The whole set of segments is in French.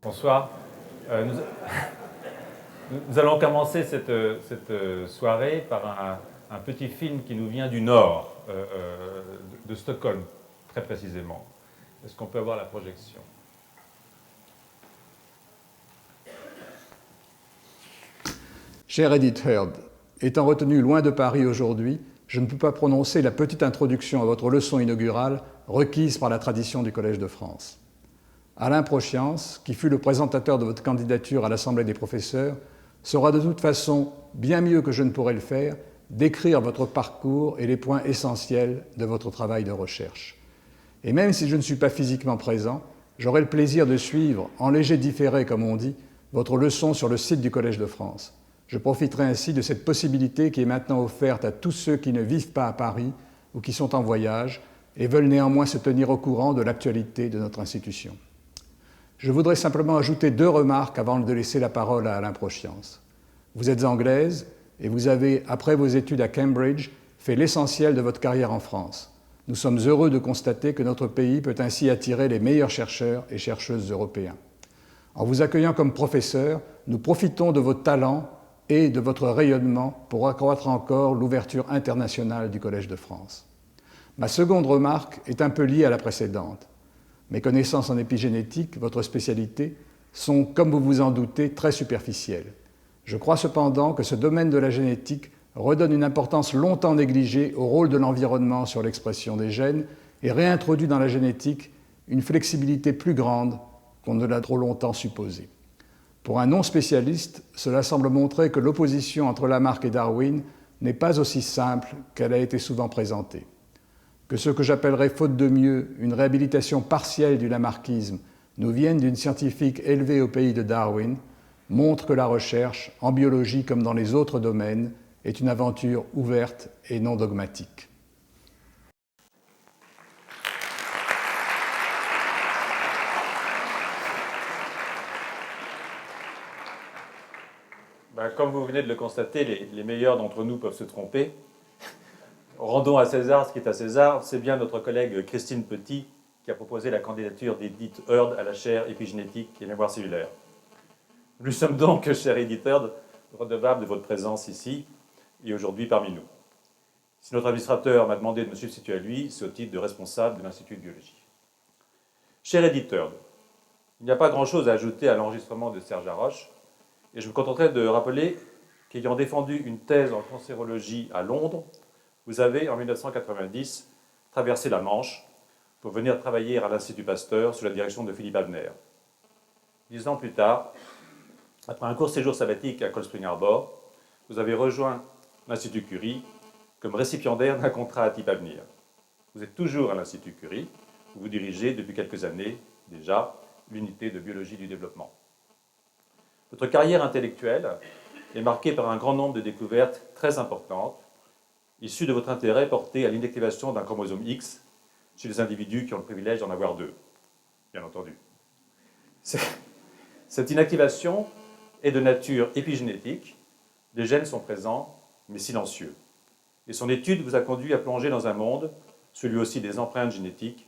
Bonsoir. Nous allons commencer cette soirée par un petit film qui nous vient du nord, de Stockholm, très précisément. Est-ce qu'on peut avoir la projection? Cher Edith Heard, étant retenu loin de Paris aujourd'hui, je ne peux pas prononcer la petite introduction à votre leçon inaugurale requise par la tradition du Collège de France. Alain Prochiance, qui fut le présentateur de votre candidature à l'Assemblée des professeurs, saura de toute façon, bien mieux que je ne pourrais le faire, décrire votre parcours et les points essentiels de votre travail de recherche. Et même si je ne suis pas physiquement présent, j'aurai le plaisir de suivre, en léger différé comme on dit, votre leçon sur le site du Collège de France. Je profiterai ainsi de cette possibilité qui est maintenant offerte à tous ceux qui ne vivent pas à Paris ou qui sont en voyage et veulent néanmoins se tenir au courant de l'actualité de notre institution. Je voudrais simplement ajouter 2 remarques avant de laisser la parole à Alain Prochiance. Vous êtes anglaise et vous avez, après vos études à Cambridge, fait l'essentiel de votre carrière en France. Nous sommes heureux de constater que notre pays peut ainsi attirer les meilleurs chercheurs et chercheuses européens. En vous accueillant comme professeur, nous profitons de vos talents et de votre rayonnement pour accroître encore l'ouverture internationale du Collège de France. Ma seconde remarque est un peu liée à la précédente. Mes connaissances en épigénétique, votre spécialité, sont, comme vous vous en doutez, très superficielles. Je crois cependant que ce domaine de la génétique redonne une importance longtemps négligée au rôle de l'environnement sur l'expression des gènes et réintroduit dans la génétique une flexibilité plus grande qu'on ne l'a trop longtemps supposée. Pour un non-spécialiste, cela semble montrer que l'opposition entre Lamarck et Darwin n'est pas aussi simple qu'elle a été souvent présentée. Que ce que j'appellerais, faute de mieux, une réhabilitation partielle du lamarckisme nous vienne d'une scientifique élevée au pays de Darwin, montre que la recherche, en biologie comme dans les autres domaines, est une aventure ouverte et non dogmatique. Comme vous venez de le constater, les meilleurs d'entre nous peuvent se tromper. Rendons à César ce qui est à César. C'est bien notre collègue Christine Petit qui a proposé la candidature d'Edith Heard à la chaire épigénétique et mémoire cellulaire. Nous sommes donc, chère Edith Heard, redevables de votre présence ici et aujourd'hui parmi nous. Si notre administrateur m'a demandé de me substituer à lui, c'est au titre de responsable de l'Institut de biologie. Chère Edith Heard, il n'y a pas grand-chose à ajouter à l'enregistrement de Serge Haroche, et je me contenterai de rappeler qu'ayant défendu une thèse en cancérologie à Londres, vous avez, en 1990, traversé la Manche pour venir travailler à l'Institut Pasteur sous la direction de Philippe Abner. 10 ans plus tard, après un court séjour sabbatique à Cold Spring Harbor, vous avez rejoint l'Institut Curie comme récipiendaire d'un contrat à type Avenir. Vous êtes toujours à l'Institut Curie, où vous dirigez depuis quelques années déjà l'unité de biologie du développement. Votre carrière intellectuelle est marquée par un grand nombre de découvertes très importantes, issues de votre intérêt porté à l'inactivation d'un chromosome X chez les individus qui ont le privilège d'en avoir 2, bien entendu. Cette inactivation est de nature épigénétique, les gènes sont présents, mais silencieux. Et son étude vous a conduit à plonger dans un monde, celui aussi des empreintes génétiques,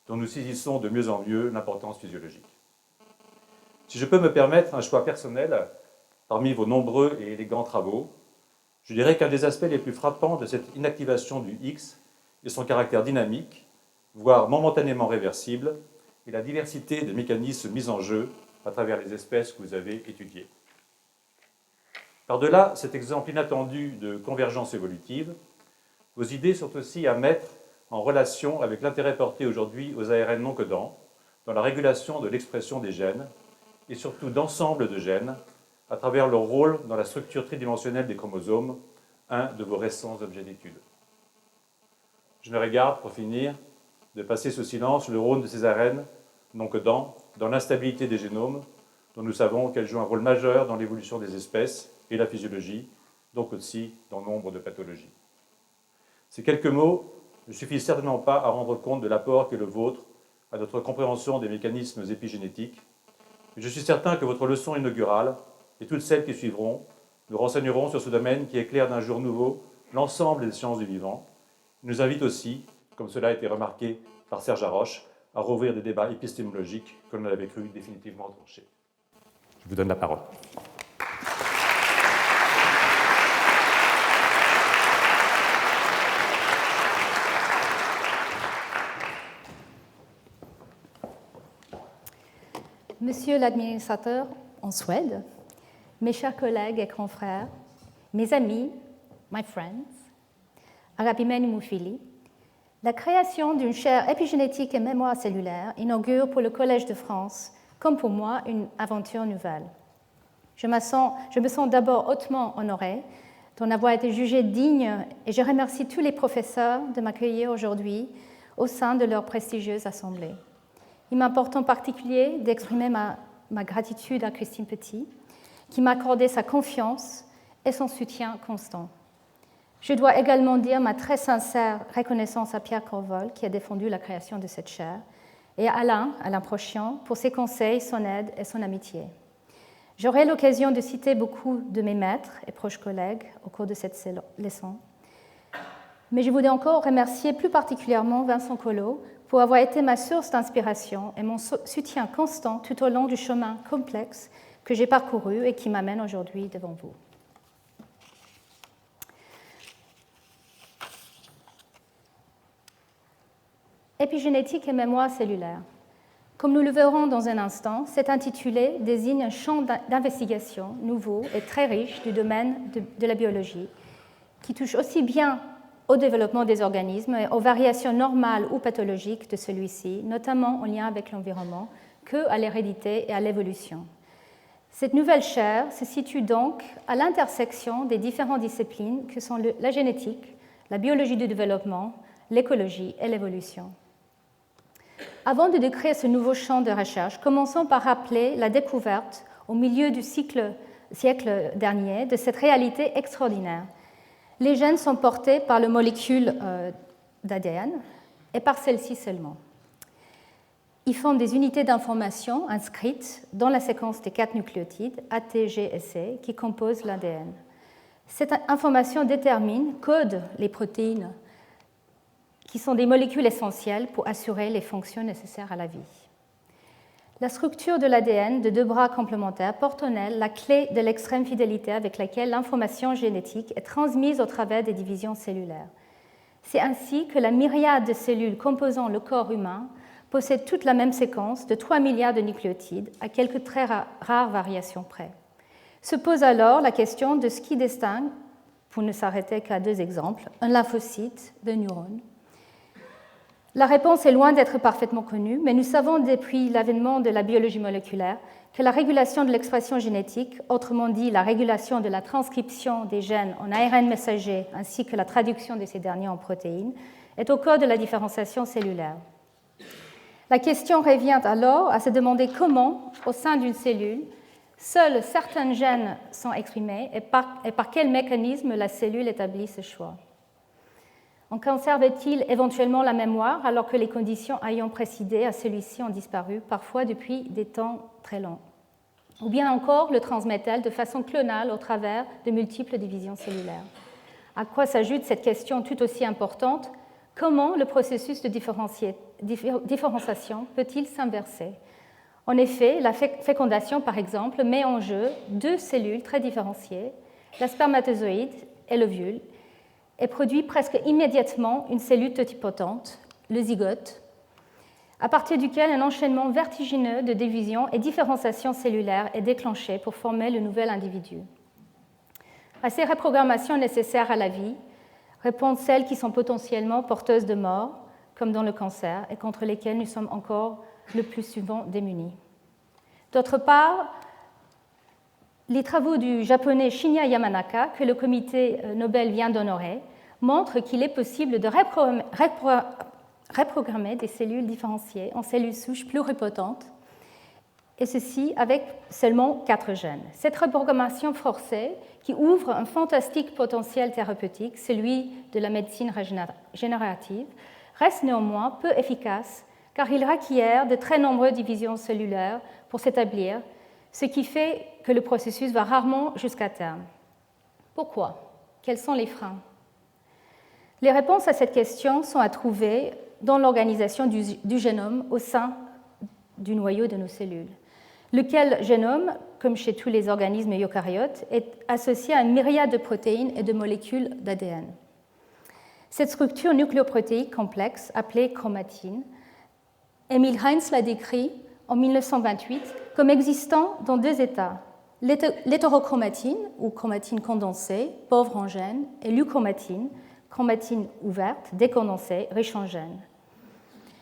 dont nous saisissons de mieux en mieux l'importance physiologique. Si je peux me permettre un choix personnel parmi vos nombreux et élégants travaux, je dirais qu'un des aspects les plus frappants de cette inactivation du X est son caractère dynamique, voire momentanément réversible, et la diversité des mécanismes mis en jeu à travers les espèces que vous avez étudiées. Par-delà cet exemple inattendu de convergence évolutive, vos idées sont aussi à mettre en relation avec l'intérêt porté aujourd'hui aux ARN non codants, dans la régulation de l'expression des gènes, et surtout d'ensemble de gènes, à travers leur rôle dans la structure tridimensionnelle des chromosomes, un de vos récents objets d'étude. Je me regarde, pour finir, de passer sous silence le rôle de ces ARN non codants dans l'instabilité des génomes, dont nous savons qu'elles jouent un rôle majeur dans l'évolution des espèces et la physiologie, donc aussi dans nombre de pathologies. Ces quelques mots ne suffisent certainement pas à rendre compte de l'apport qu'est le vôtre à notre compréhension des mécanismes épigénétiques, mais je suis certain que votre leçon inaugurale et toutes celles qui suivront nous renseigneront sur ce domaine qui éclaire d'un jour nouveau l'ensemble des sciences du vivant. Il nous invite aussi, comme cela a été remarqué par Serge Haroche, à rouvrir des débats épistémologiques que l'on avait cru définitivement tranchés. Je vous donne la parole. Monsieur l'administrateur en Suède, mes chers collègues et confrères, mes amis, my friends, Agapimeni Mufili, la création d'une chaire épigénétique et mémoire cellulaire inaugure pour le Collège de France, comme pour moi, une aventure nouvelle. Je me sens d'abord hautement honorée d'en avoir été jugée digne et je remercie tous les professeurs de m'accueillir aujourd'hui au sein de leur prestigieuse assemblée. Il m'importe en particulier d'exprimer ma gratitude à Christine Petit, qui m'a accordé sa confiance et son soutien constant. Je dois également dire ma très sincère reconnaissance à Pierre Corvol, qui a défendu la création de cette chaire, et à Alain Prochian, pour ses conseils, son aide et son amitié. J'aurai l'occasion de citer beaucoup de mes maîtres et proches collègues au cours de cette leçon, mais je voudrais encore remercier plus particulièrement Vincent Collot pour avoir été ma source d'inspiration et mon soutien constant tout au long du chemin complexe que j'ai parcouru et qui m'amène aujourd'hui devant vous. Épigénétique et mémoire cellulaire. Comme nous le verrons dans un instant, cet intitulé désigne un champ d'investigation nouveau et très riche du domaine de la biologie, qui touche aussi bien au développement des organismes et aux variations normales ou pathologiques de celui-ci, notamment en lien avec l'environnement, qu'à l'hérédité et à l'évolution. Cette nouvelle chaire se situe donc à l'intersection des différentes disciplines que sont la génétique, la biologie du développement, l'écologie et l'évolution. Avant de décrire ce nouveau champ de recherche, commençons par rappeler la découverte au milieu du siècle dernier de cette réalité extraordinaire. Les gènes sont portés par les molécules d'ADN et par celles-ci seulement. Ils forment des unités d'information inscrites dans la séquence des 4 nucléotides A, T, G et C qui composent l'ADN. Cette information détermine, code les protéines qui sont des molécules essentielles pour assurer les fonctions nécessaires à la vie. La structure de l'ADN de 2 bras complémentaires porte en elle la clé de l'extrême fidélité avec laquelle l'information génétique est transmise au travers des divisions cellulaires. C'est ainsi que la myriade de cellules composant le corps humain possède toute la même séquence de 3 milliards de nucléotides à quelques très rares variations près. Se pose alors la question de ce qui distingue, pour ne s'arrêter qu'à 2 exemples, un lymphocyte d'un neurone. La réponse est loin d'être parfaitement connue, mais nous savons depuis l'avènement de la biologie moléculaire que la régulation de l'expression génétique, autrement dit la régulation de la transcription des gènes en ARN messager ainsi que la traduction de ces derniers en protéines, est au cœur de la différenciation cellulaire. La question revient alors à se demander comment, au sein d'une cellule, seuls certains gènes sont exprimés et par quel mécanisme la cellule établit ce choix. En conserve-t-il éventuellement la mémoire alors que les conditions ayant précédé à celui-ci ont disparu, parfois depuis des temps très longs? Ou bien encore le transmet-elle de façon clonale au travers de multiples divisions cellulaires? À quoi s'ajoute cette question tout aussi importante? Comment le processus de différenciation peut-il s'inverser? En effet, la fécondation, par exemple, met en jeu 2 cellules très différenciées, la spermatozoïde et l'ovule, et produit presque immédiatement une cellule totipotente, le zygote, à partir duquel un enchaînement vertigineux de division et différenciation cellulaire est déclenché pour former le nouvel individu. À ces reprogrammations nécessaires à la vie répondent celles qui sont potentiellement porteuses de mort, comme dans le cancer, et contre lesquelles nous sommes encore le plus souvent démunis. D'autre part, les travaux du japonais Shinya Yamanaka, que le comité Nobel vient d'honorer, montrent qu'il est possible de reprogrammer des cellules différenciées en cellules souches pluripotentes, et ceci avec seulement 4 gènes. Cette reprogrammation forcée, qui ouvre un fantastique potentiel thérapeutique, celui de la médecine régénérative, reste néanmoins peu efficace, car il requiert de très nombreuses divisions cellulaires pour s'établir, ce qui fait que le processus va rarement jusqu'à terme. Pourquoi? Quels sont les freins? Les réponses à cette question sont à trouver dans l'organisation du génome au sein du noyau de nos cellules, lequel génome, comme chez tous les organismes eucaryotes, est associé à une myriade de protéines et de molécules d'ADN. Cette structure nucléoprotéique complexe, appelée chromatine, Emil Heinz l'a décrit en 1928 comme existant dans deux états, l'hétérochromatine, ou chromatine condensée, pauvre en gènes, et l'euchromatine, chromatine ouverte, décondensée, riche en gènes.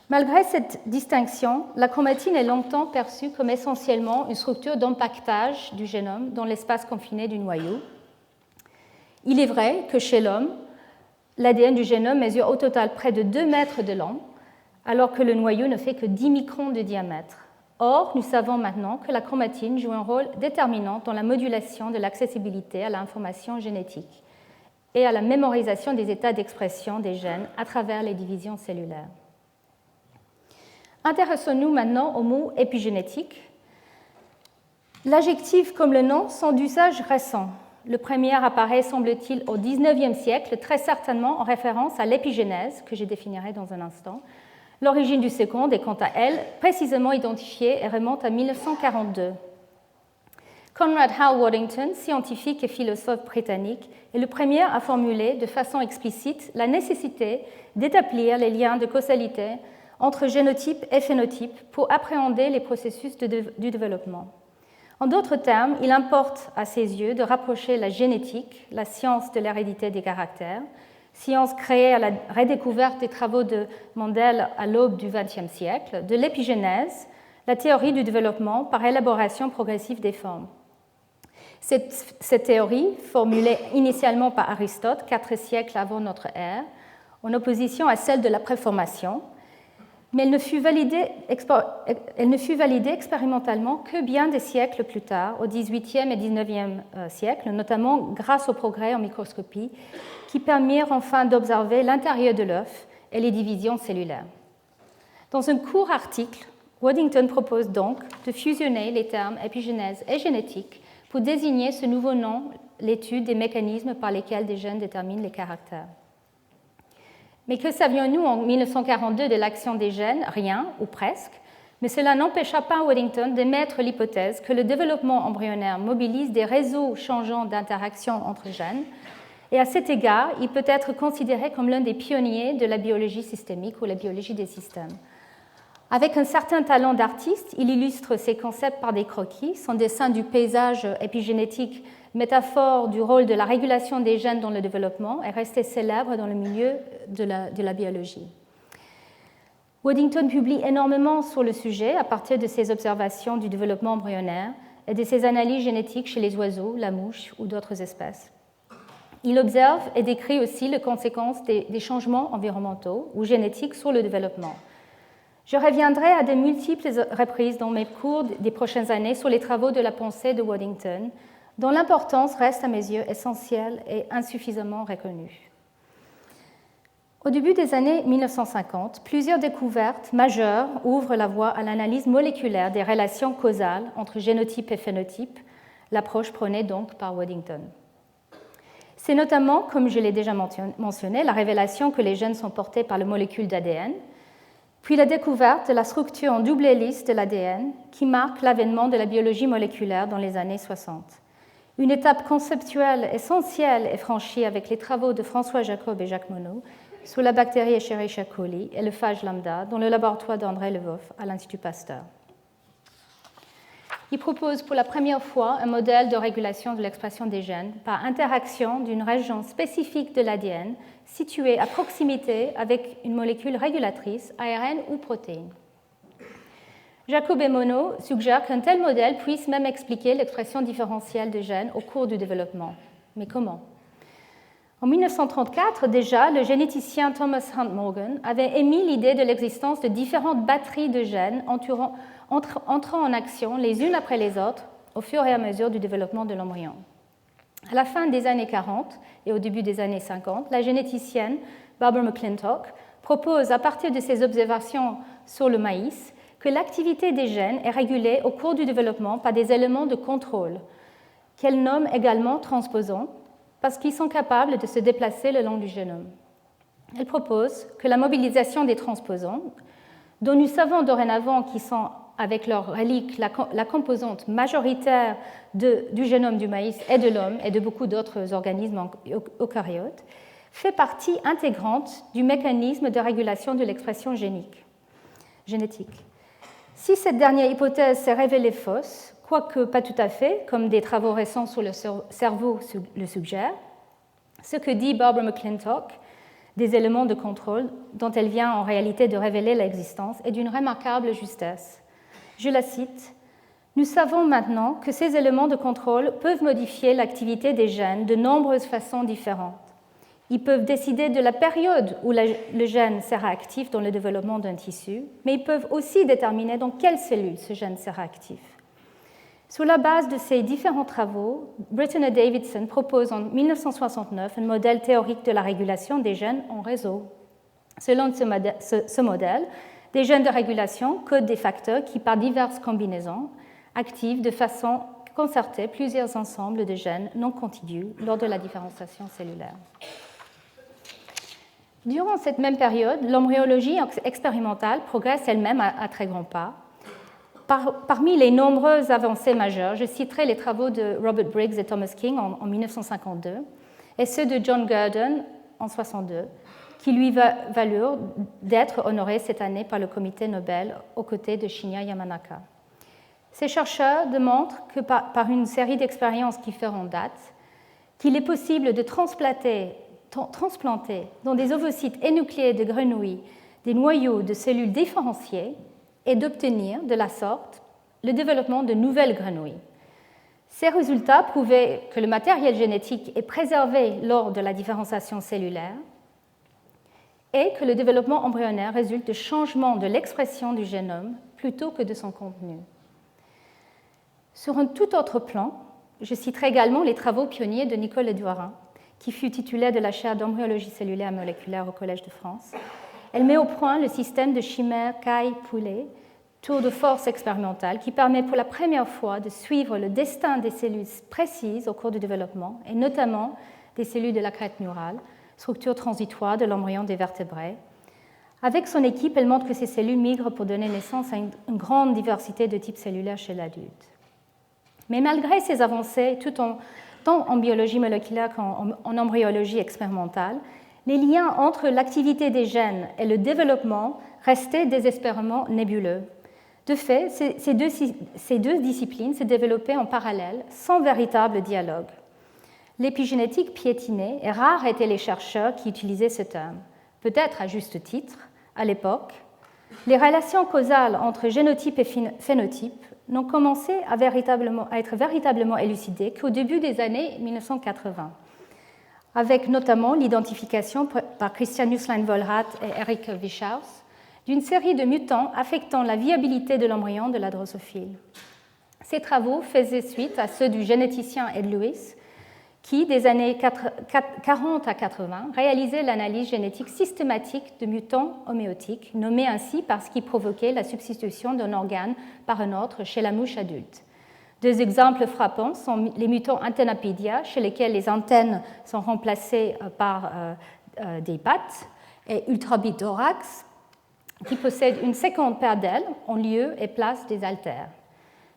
Malgré cette distinction, la chromatine est longtemps perçue comme essentiellement une structure d'empaquetage du génome dans l'espace confiné du noyau. Il est vrai que chez l'homme, l'ADN du génome mesure au total près de 2 mètres de long, alors que le noyau ne fait que 10 microns de diamètre. Or, nous savons maintenant que la chromatine joue un rôle déterminant dans la modulation de l'accessibilité à l'information génétique et à la mémorisation des états d'expression des gènes à travers les divisions cellulaires. Intéressons-nous maintenant au mot épigénétique. L'adjectif comme le nom sont d'usage récent. Le premier apparaît, semble-t-il, au XIXe siècle, très certainement en référence à l'épigénèse, que je définirai dans un instant. L'origine du second est, quant à elle, précisément identifiée et remonte à 1942. Conrad Hal Waddington, scientifique et philosophe britannique, est le premier à formuler de façon explicite la nécessité d'établir les liens de causalité entre génotype et phénotype pour appréhender les processus du développement. En d'autres termes, il importe à ses yeux de rapprocher la génétique, la science de l'hérédité des caractères, science créée à la redécouverte des travaux de Mendel à l'aube du XXe siècle, de l'épigénèse, la théorie du développement par élaboration progressive des formes. Cette théorie, formulée initialement par Aristote 4 siècles avant notre ère, en opposition à celle de la préformation, mais elle ne fut validée expérimentalement que bien des siècles plus tard, au XVIIIe et XIXe siècle, notamment grâce aux progrès en microscopie qui permirent enfin d'observer l'intérieur de l'œuf et les divisions cellulaires. Dans un court article, Waddington propose donc de fusionner les termes épigénèse et génétique pour désigner ce nouveau nom, l'étude des mécanismes par lesquels des gènes déterminent les caractères. Mais que savions-nous en 1942 de l'action des gènes? Rien, ou presque, mais cela n'empêcha pas Waddington d'émettre l'hypothèse que le développement embryonnaire mobilise des réseaux changeants d'interaction entre gènes, et à cet égard, il peut être considéré comme l'un des pionniers de la biologie systémique ou la biologie des systèmes. Avec un certain talent d'artiste, il illustre ses concepts par des croquis. Son dessin du paysage épigénétique, métaphore du rôle de la régulation des gènes dans le développement, est resté célèbre dans le milieu de la biologie. Waddington publie énormément sur le sujet à partir de ses observations du développement embryonnaire et de ses analyses génétiques chez les oiseaux, la mouche ou d'autres espèces. Il observe et décrit aussi les conséquences des changements environnementaux ou génétiques sur le développement. Je reviendrai à de multiples reprises dans mes cours des prochaines années sur les travaux de la pensée de Waddington, dont l'importance reste à mes yeux essentielle et insuffisamment reconnue. Au début des années 1950, plusieurs découvertes majeures ouvrent la voie à l'analyse moléculaire des relations causales entre génotype et phénotype, l'approche prônée donc par Waddington. C'est notamment, comme je l'ai déjà mentionné, la révélation que les gènes sont portés par les molécules d'ADN, puis la découverte de la structure en double hélice de l'ADN qui marque l'avènement de la biologie moléculaire dans les années 60. Une étape conceptuelle essentielle est franchie avec les travaux de François Jacob et Jacques Monod sur la bactérie Escherichia coli et le phage lambda dans le laboratoire d'André Leboeuf à l'Institut Pasteur. Il propose pour la première fois un modèle de régulation de l'expression des gènes par interaction d'une région spécifique de l'ADN située à proximité avec une molécule régulatrice, ARN ou protéine. Jacob et Monod suggèrent qu'un tel modèle puisse même expliquer l'expression différentielle des gènes au cours du développement. Mais comment? En 1934, déjà, le généticien Thomas Hunt Morgan avait émis l'idée de l'existence de différentes batteries de gènes entrant en action les unes après les autres au fur et à mesure du développement de l'embryon. À la fin des années 40 et au début des années 50, la généticienne Barbara McClintock propose, à partir de ses observations sur le maïs, que l'activité des gènes est régulée au cours du développement par des éléments de contrôle, qu'elle nomme également transposons, parce qu'ils sont capables de se déplacer le long du génome. Elle propose que la mobilisation des transposons, dont nous savons dorénavant qu'ils sont, avec leurs reliques, la composante majoritaire du génome du maïs et de l'homme et de beaucoup d'autres organismes eucaryotes, fait partie intégrante du mécanisme de régulation de l'expression génétique. Si cette dernière hypothèse s'est révélée fausse, quoique pas tout à fait, comme des travaux récents sur le cerveau le suggèrent, ce que dit Barbara McClintock des éléments de contrôle dont elle vient en réalité de révéler l'existence est d'une remarquable justesse. Je la cite, « Nous savons maintenant que ces éléments de contrôle peuvent modifier l'activité des gènes de nombreuses façons différentes. Ils peuvent décider de la période où le gène sera actif dans le développement d'un tissu, mais ils peuvent aussi déterminer dans quelle cellule ce gène sera actif. » Sur la base de ces différents travaux, Britton et Davidson proposent en 1969 un modèle théorique de la régulation des gènes en réseau. Selon ce modèle, des gènes de régulation codent des facteurs qui, par diverses combinaisons, activent de façon concertée plusieurs ensembles de gènes non contigus lors de la différenciation cellulaire. Durant cette même période, l'embryologie expérimentale progresse elle-même à très grands pas. Parmi les nombreuses avancées majeures, je citerai les travaux de Robert Briggs et Thomas King en 1952 et ceux de John Gurdon en 1962, qui lui valurent d'être honoré cette année par le comité Nobel aux côtés de Shinya Yamanaka. Ces chercheurs démontrent que par une série d'expériences qui feront date, qu'il est possible de transplanter dans des ovocytes énucléés de grenouilles des noyaux de cellules différenciées et d'obtenir de la sorte le développement de nouvelles grenouilles. Ces résultats prouvaient que le matériel génétique est préservé lors de la différenciation cellulaire et que le développement embryonnaire résulte de changements de l'expression du génome plutôt que de son contenu. Sur un tout autre plan, je citerai également les travaux pionniers de Nicole Edouarin, qui fut titulaire de la chaire d'embryologie cellulaire moléculaire au Collège de France. Elle met au point le système de chimère Caille-Poulet, tour de force expérimental, qui permet pour la première fois de suivre le destin des cellules précises au cours du développement, et notamment des cellules de la crête neurale, structure transitoire de l'embryon des vertébrés. Avec son équipe, elle montre que ces cellules migrent pour donner naissance à une grande diversité de types cellulaires chez l'adulte. Mais malgré ces avancées, tant en biologie moléculaire qu'en embryologie expérimentale, les liens entre l'activité des gènes et le développement restaient désespérément nébuleux. De fait, ces deux disciplines se développaient en parallèle, sans véritable dialogue. L'épigénétique piétinait, et rares étaient les chercheurs qui utilisaient ce terme. Peut-être à juste titre, à l'époque, les relations causales entre génotype et phénotype n'ont commencé à être véritablement élucidées qu'au début des années 1980. Avec notamment l'identification par Christian Nusslein-Volrath et Eric Wischhaus d'une série de mutants affectant la viabilité de l'embryon de la drosophile. Ces travaux faisaient suite à ceux du généticien Ed Lewis, qui, des années 40 à 80, réalisait l'analyse génétique systématique de mutants homéotiques, nommés ainsi parce qu'ils provoquaient la substitution d'un organe par un autre chez la mouche adulte. Deux exemples frappants sont les mutants Antennapedia, chez lesquels les antennes sont remplacées par des pattes, et Ultrabithorax, qui possède une seconde paire d'ailes en lieu et place des haltères.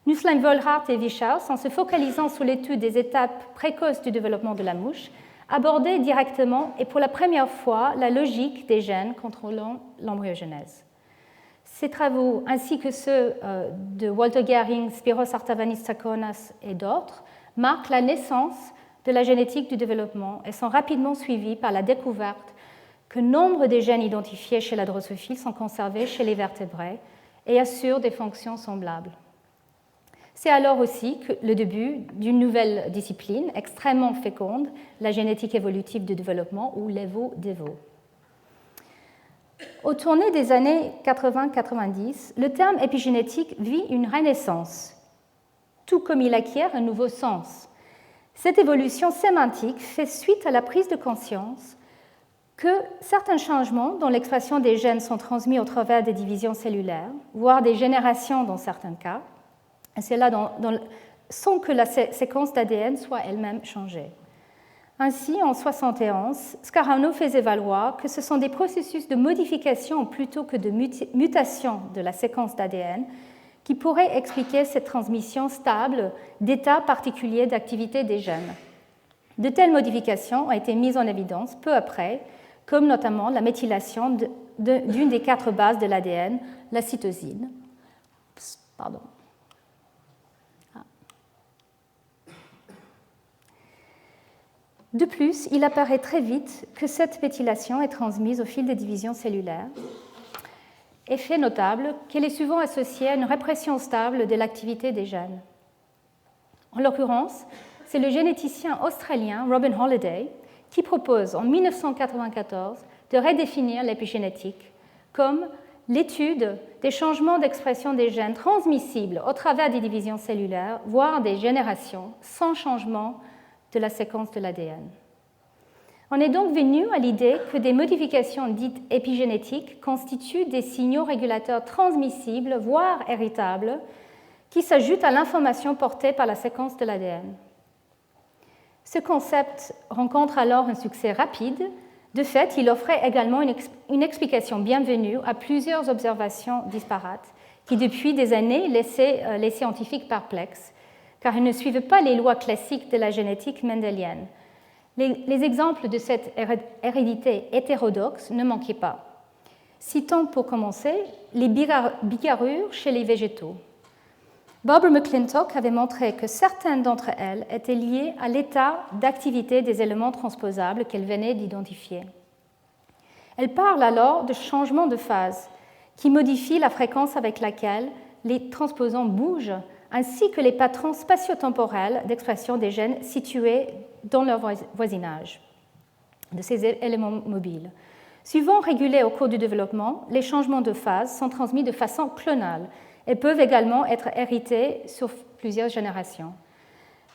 Nusslein-Volrath et Wischhaus, en se focalisant sur l'étude des étapes précoces du développement de la mouche, abordaient directement et pour la première fois la logique des gènes contrôlant l'embryogenèse. Ces travaux, ainsi que ceux de Walter Gehring, Spiros Artavanis-Tsakonas et d'autres, marquent la naissance de la génétique du développement et sont rapidement suivis par la découverte que nombre des gènes identifiés chez la drosophile sont conservés chez les vertébrés et assurent des fonctions semblables. C'est alors aussi que le début d'une nouvelle discipline extrêmement féconde, la génétique évolutive du développement, ou l'EVO-DEVO. Au tournant des années 80-90, le terme épigénétique vit une renaissance, tout comme il acquiert un nouveau sens. Cette évolution sémantique fait suite à la prise de conscience que certains changements dans l'expression des gènes sont transmis au travers des divisions cellulaires, voire des générations dans certains cas, et c'est là sans que la séquence d'ADN soit elle-même changée. Ainsi, en 1971, Scarano faisait valoir que ce sont des processus de modification plutôt que de mutation de la séquence d'ADN qui pourraient expliquer cette transmission stable d'états particuliers d'activité des gènes. De telles modifications ont été mises en évidence peu après, comme notamment la méthylation d'une des 4 bases de l'ADN, la cytosine. Pardon. De plus, il apparaît très vite que cette méthylation est transmise au fil des divisions cellulaires. Effet notable qu'elle est souvent associée à une répression stable de l'activité des gènes. En l'occurrence, c'est le généticien australien Robin Holliday qui propose en 1994 de redéfinir l'épigénétique comme l'étude des changements d'expression des gènes transmissibles au travers des divisions cellulaires, voire des générations, sans changement de la séquence de l'ADN. On est donc venu à l'idée que des modifications dites épigénétiques constituent des signaux régulateurs transmissibles, voire héritables, qui s'ajoutent à l'information portée par la séquence de l'ADN. Ce concept rencontre alors un succès rapide. De fait, il offrait également une explication bienvenue à plusieurs observations disparates qui, depuis des années, laissaient les scientifiques perplexes, car ils ne suivent pas les lois classiques de la génétique mendélienne. Les exemples de cette hérédité hétérodoxe ne manquaient pas. Citons pour commencer les bigarrures chez les végétaux. Barbara McClintock avait montré que certaines d'entre elles étaient liées à l'état d'activité des éléments transposables qu'elle venait d'identifier. Elle parle alors de changement de phase qui modifie la fréquence avec laquelle les transposons bougent, ainsi que les patrons spatio-temporels d'expression des gènes situés dans leur voisinage de ces éléments mobiles. Souvent régulés au cours du développement, les changements de phase sont transmis de façon clonale et peuvent également être hérités sur plusieurs générations.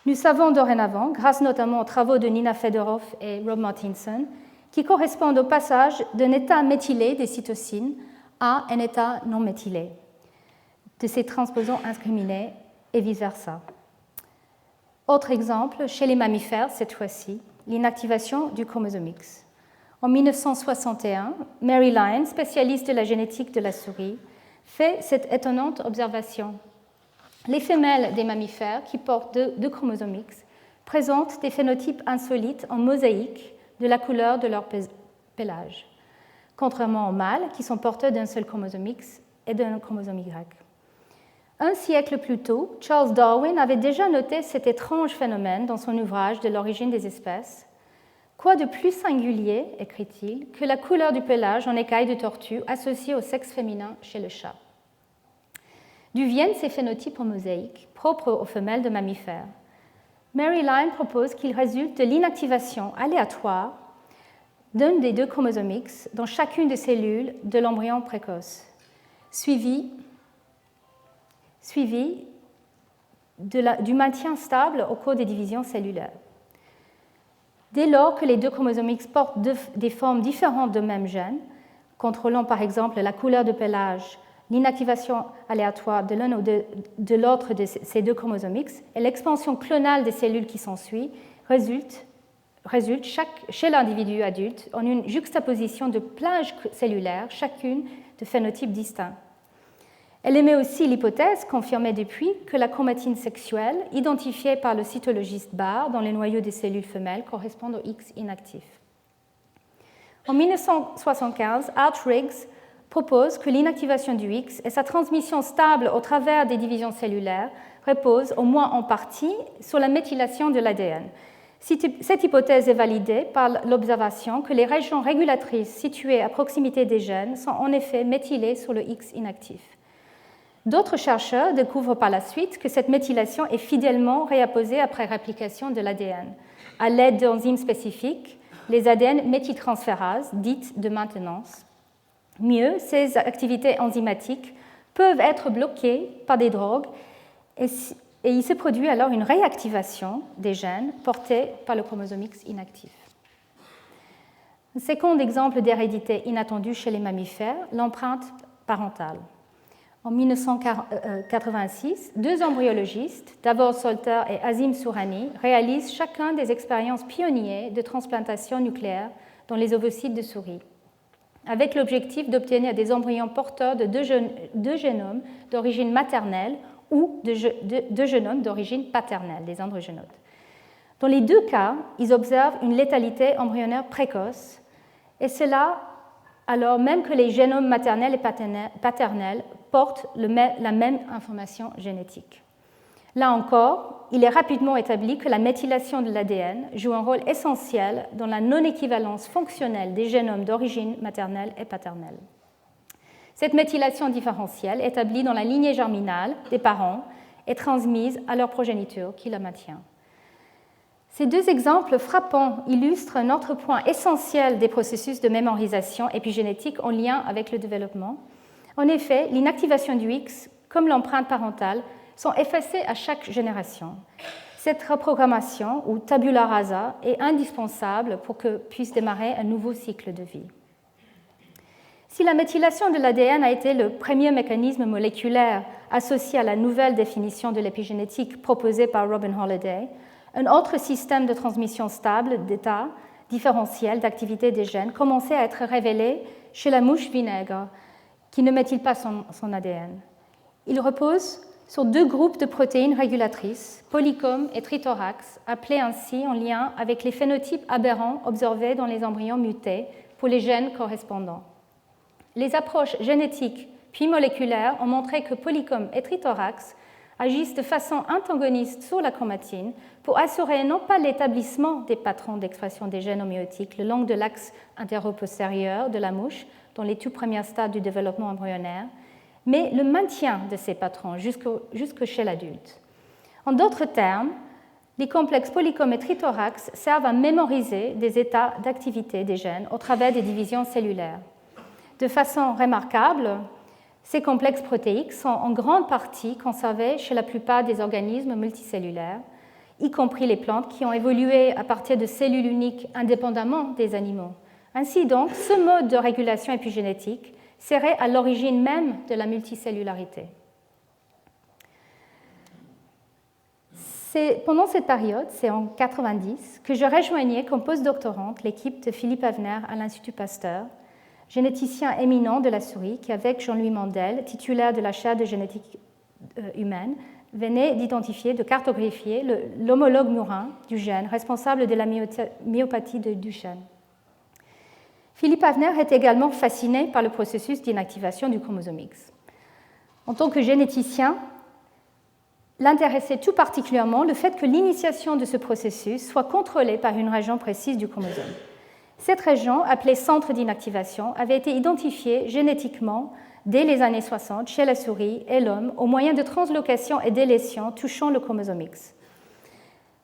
Nous savons dorénavant, grâce notamment aux travaux de Nina Fedorov et Rob Martinson, qui correspondent au passage d'un état méthylé des cytosines à un état non méthylé de ces transposons incriminés et vice-versa. Autre exemple, chez les mammifères, cette fois-ci, l'inactivation du chromosome X. En 1961, Mary Lyon, spécialiste de la génétique de la souris, fait cette étonnante observation. Les femelles des mammifères qui portent deux chromosomes X présentent des phénotypes insolites en mosaïque de la couleur de leur pelage, contrairement aux mâles qui sont porteurs d'un seul chromosome X et d'un chromosome Y. Un siècle plus tôt, Charles Darwin avait déjà noté cet étrange phénomène dans son ouvrage de l'origine des espèces. Quoi de plus singulier, écrit-il, que la couleur du pelage en écaille de tortue associée au sexe féminin chez le chat. D'où viennent ces phénotypes en mosaïque, propres aux femelles de mammifères? Mary Lyon propose qu'ils résultent de l'inactivation aléatoire d'un des deux chromosomes X dans chacune des cellules de l'embryon précoce, suivi du maintien stable au cours des divisions cellulaires. Dès lors que les deux chromosomes X portent des formes différentes de même gène, contrôlant par exemple la couleur de pelage, l'inactivation aléatoire de l'un ou de l'autre de ces deux chromosomes X et l'expansion clonale des cellules qui s'ensuit, résulte chez l'individu adulte en une juxtaposition de plages cellulaires, chacune de phénotypes distincts. Elle émet aussi l'hypothèse, confirmée depuis, que la chromatine sexuelle, identifiée par le cytologiste Barr dans les noyaux des cellules femelles, correspond au X inactif. En 1975, Art Riggs propose que l'inactivation du X et sa transmission stable au travers des divisions cellulaires reposent, au moins en partie, sur la méthylation de l'ADN. Cette hypothèse est validée par l'observation que les régions régulatrices situées à proximité des gènes sont en effet méthylées sur le X inactif. D'autres chercheurs découvrent par la suite que cette méthylation est fidèlement réapposée après réplication de l'ADN, à l'aide d'enzymes spécifiques, les ADN méthyltransférases, dites de maintenance. Mieux, ces activités enzymatiques peuvent être bloquées par des drogues et il se produit alors une réactivation des gènes portés par le chromosome X inactif. Un second exemple d'hérédité inattendue chez les mammifères, l'empreinte parentale. En 1986, deux embryologistes, Davor Solter et Azim Sourani, réalisent chacun des expériences pionnières de transplantation nucléaire dans les ovocytes de souris, avec l'objectif d'obtenir des embryons porteurs de deux génomes d'origine maternelle ou de génomes d'origine paternelle, des androgénotes. Dans les deux cas, ils observent une létalité embryonnaire précoce, et cela alors même que les génomes maternels et paternels portent la même information génétique. Là encore, il est rapidement établi que la méthylation de l'ADN joue un rôle essentiel dans la non-équivalence fonctionnelle des génomes d'origine maternelle et paternelle. Cette méthylation différentielle, établie dans la lignée germinale des parents, est transmise à leur progéniture qui la maintient. Ces deux exemples frappants illustrent un autre point essentiel des processus de mémorisation épigénétique en lien avec le développement. En effet, l'inactivation du X, comme l'empreinte parentale, sont effacées à chaque génération. Cette reprogrammation, ou tabula rasa, est indispensable pour que puisse démarrer un nouveau cycle de vie. Si la méthylation de l'ADN a été le premier mécanisme moléculaire associé à la nouvelle définition de l'épigénétique proposée par Robin Holliday, un autre système de transmission stable d'état différentiel d'activité des gènes commençait à être révélé chez la mouche vinaigre, qui ne méthyle pas son ADN. Il repose sur deux groupes de protéines régulatrices, Polycom et Trithorax, appelés ainsi en lien avec les phénotypes aberrants observés dans les embryons mutés pour les gènes correspondants. Les approches génétiques puis moléculaires ont montré que Polycom et Trithorax agissent de façon antagoniste sur la chromatine pour assurer non pas l'établissement des patrons d'expression des gènes homéotiques le long de l'axe antéro-postérieur de la mouche dans les tout premiers stades du développement embryonnaire, mais le maintien de ces patrons jusque chez l'adulte. En d'autres termes, les complexes Polycom et Trithorax servent à mémoriser des états d'activité des gènes au travers des divisions cellulaires. De façon remarquable, ces complexes protéiques sont en grande partie conservés chez la plupart des organismes multicellulaires, y compris les plantes qui ont évolué à partir de cellules uniques indépendamment des animaux. Ainsi donc, ce mode de régulation épigénétique serait à l'origine même de la multicellularité. C'est pendant cette période, c'est en 1990, que je rejoignais comme postdoctorante l'équipe de Philippe Avner à l'Institut Pasteur, généticien éminent de la souris qui, avec Jean-Louis Mandel, titulaire de la chaire de génétique humaine, venait d'identifier, de cartographier l'homologue murin du gène responsable de la myopathie de Duchenne. Philippe Avner est également fasciné par le processus d'inactivation du chromosome X. En tant que généticien, l'intéressait tout particulièrement le fait que l'initiation de ce processus soit contrôlée par une région précise du chromosome. Cette région, appelée centre d'inactivation, avait été identifiée génétiquement dès les années 60 chez la souris et l'homme au moyen de translocations et délétions touchant le chromosome X.